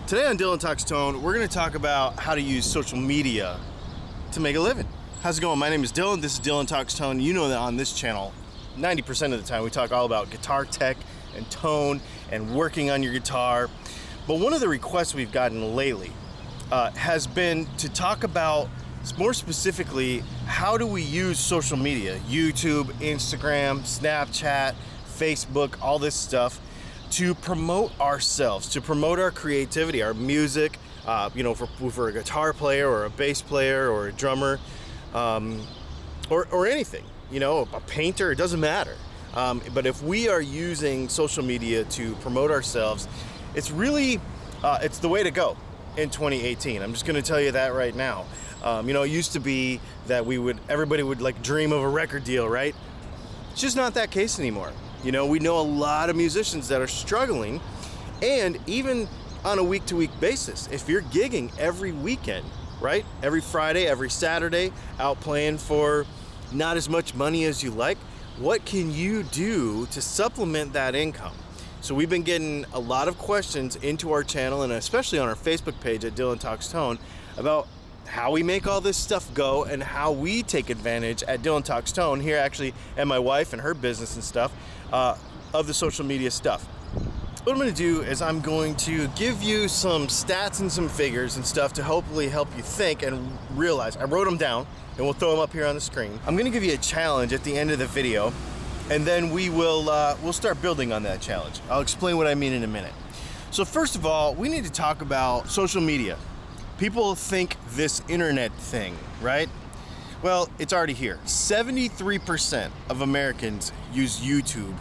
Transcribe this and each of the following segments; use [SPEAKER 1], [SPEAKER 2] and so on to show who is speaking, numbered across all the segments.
[SPEAKER 1] Today on Dylan Talks Tone, we're going to talk about how to use social media to make a living. How's it going? My name is Dylan. This is Dylan Talks Tone. You know that on this channel, 90% of the time we talk all about guitar tech and tone and working on your guitar. But one of the requests we've gotten lately has been to talk about, more specifically, how do we use social media? YouTube, Instagram, Snapchat, Facebook, all this stuff to promote ourselves, to promote our creativity, our music, you know, for a guitar player or a bass player or a drummer, or anything, you know, a painter, it doesn't matter. But if we are using social media to promote ourselves, it's really, it's the way to go in 2018. I'm just gonna tell you that right now. You know, it used to be that everybody would like dream of a record deal, right? It's just not that case anymore. You know, we know a lot of musicians that are struggling, and even on a week-to-week basis, if you're gigging every weekend, right? Every Friday, every Saturday, out playing for not as much money as you like, what can you do to supplement that income? So we've been getting a lot of questions into our channel, and especially on our Facebook page at Dylan Talks Tone, about how we make all this stuff go and how we take advantage at Dylan Talks Tone here, actually, and my wife and her business and stuff, of the social media stuff. What I'm going to do is I'm going to give you some stats and some figures and stuff to hopefully help you think and realize. I wrote them down and we'll throw them up here on the screen. I'm going to give you a challenge at the end of the video, and then we'll start building on that challenge. I'll explain what I mean in a minute. So first of all, we need to talk about social media. People think this internet thing, right? Well, it's already here. 73% of Americans use YouTube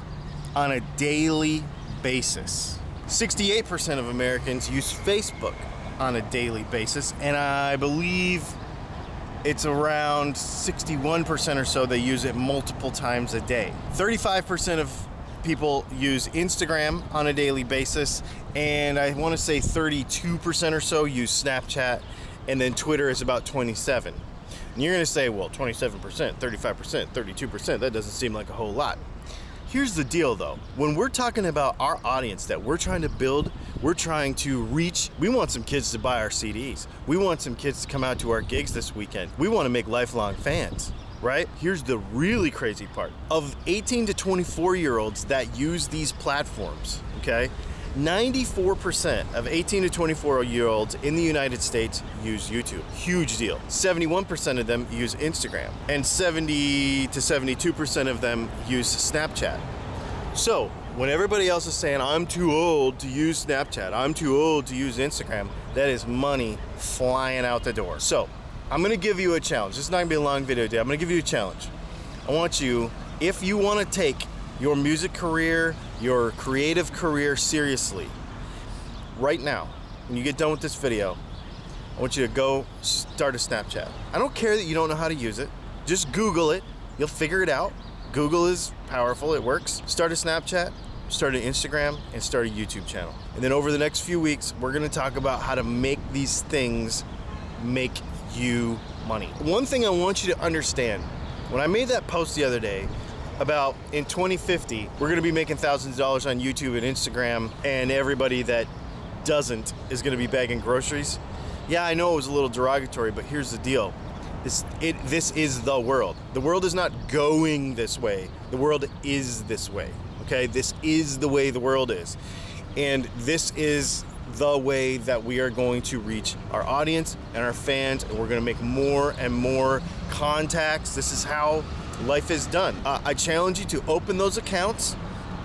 [SPEAKER 1] on a daily basis. 68% of Americans use Facebook on a daily basis, and I believe it's around 61% or so that use it multiple times a day. 35% of people use Instagram on a daily basis, and I want to say 32% or so use Snapchat, and then Twitter is about 27%. And you're going to say, well, 27%, 35%, 32%, that doesn't seem like a whole lot. Here's the deal though, when we're talking about our audience that we're trying to build, we're trying to reach, we want some kids to buy our CDs. We want some kids to come out to our gigs this weekend. We want to make lifelong fans, right? Here's the really crazy part. Of 18 to 24-year-olds that use these platforms, okay, 94% of 18 to 24-year-olds in the United States use YouTube. Huge deal. 71% of them use Instagram, and 70 to 72% of them use Snapchat. So when everybody else is saying, I'm too old to use Snapchat, I'm too old to use Instagram, that is money flying out the door. So I'm gonna give you a challenge. This is not gonna be a long video today. I'm gonna give you a challenge. I want you, if you wanna take your music career, your creative career seriously, right now, when you get done with this video, I want you to go start a Snapchat. I don't care that you don't know how to use it. Just Google it. You'll figure it out. Google is powerful. It works. Start a Snapchat, start an Instagram, and start a YouTube channel. And then over the next few weeks, we're going to talk about how to make these things make you money. One thing I want you to understand, when I made that post the other day about in 2050, we're gonna be making thousands of dollars on YouTube and Instagram, and everybody that doesn't is gonna be bagging groceries. Yeah, I know it was a little derogatory, but here's the deal. This is the world. The world is not going this way. The world is this way, okay? This is the way the world is. And this is the way that we are going to reach our audience and our fans, and we're gonna make more and more contacts. This is how life is done. I challenge you to open those accounts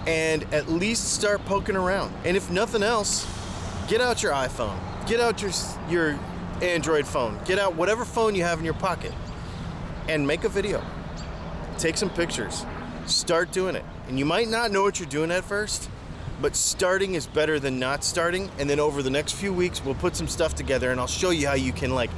[SPEAKER 1] and at least start poking around. And if nothing else, get out your iPhone, get out your Android phone, get out whatever phone you have in your pocket and make a video. Take some pictures, start doing it. And you might not know what you're doing at first, but starting is better than not starting. And then over the next few weeks, we'll put some stuff together and I'll show you how you can like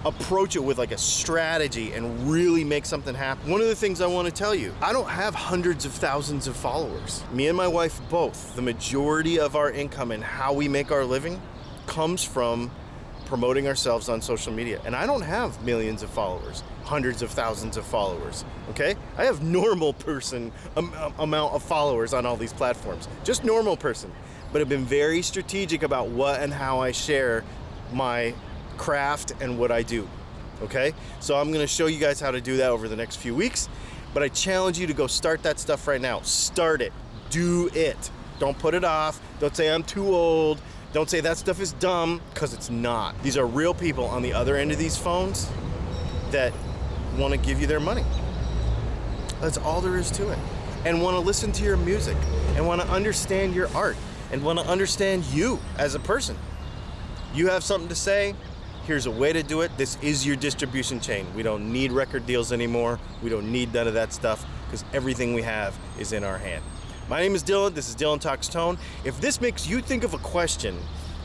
[SPEAKER 1] approach it with like a strategy and really make something happen. One of the things I want to tell you, I don't have hundreds of thousands of followers. Me and my wife both, the majority of our income and how we make our living comes from promoting ourselves on social media. And I don't have millions of followers, hundreds of thousands of followers, okay? I have normal person amount of followers on all these platforms, just normal person. but I've been very strategic about what and how I share my craft and what I do, okay? So I'm gonna show you guys how to do that over the next few weeks, but I challenge you to go start that stuff right now. Start it, do it. Don't put it off, don't say I'm too old, don't say that stuff is dumb, because it's not. These are real people on the other end of these phones that wanna give you their money. That's all there is to it. And wanna listen to your music, and wanna understand your art, and wanna understand you as a person. You have something to say, here's a way to do it. This is your distribution chain. We don't need record deals anymore. We don't need none of that stuff, because everything we have is in our hand. My name is Dylan, this is Dylan Talks Tone. If this makes you think of a question,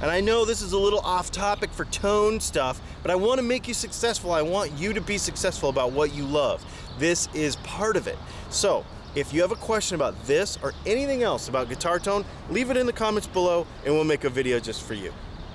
[SPEAKER 1] and I know this is a little off topic for tone stuff, but I wanna make you successful. I want you to be successful about what you love. This is part of it. So, if you have a question about this or anything else about guitar tone, leave it in the comments below and we'll make a video just for you.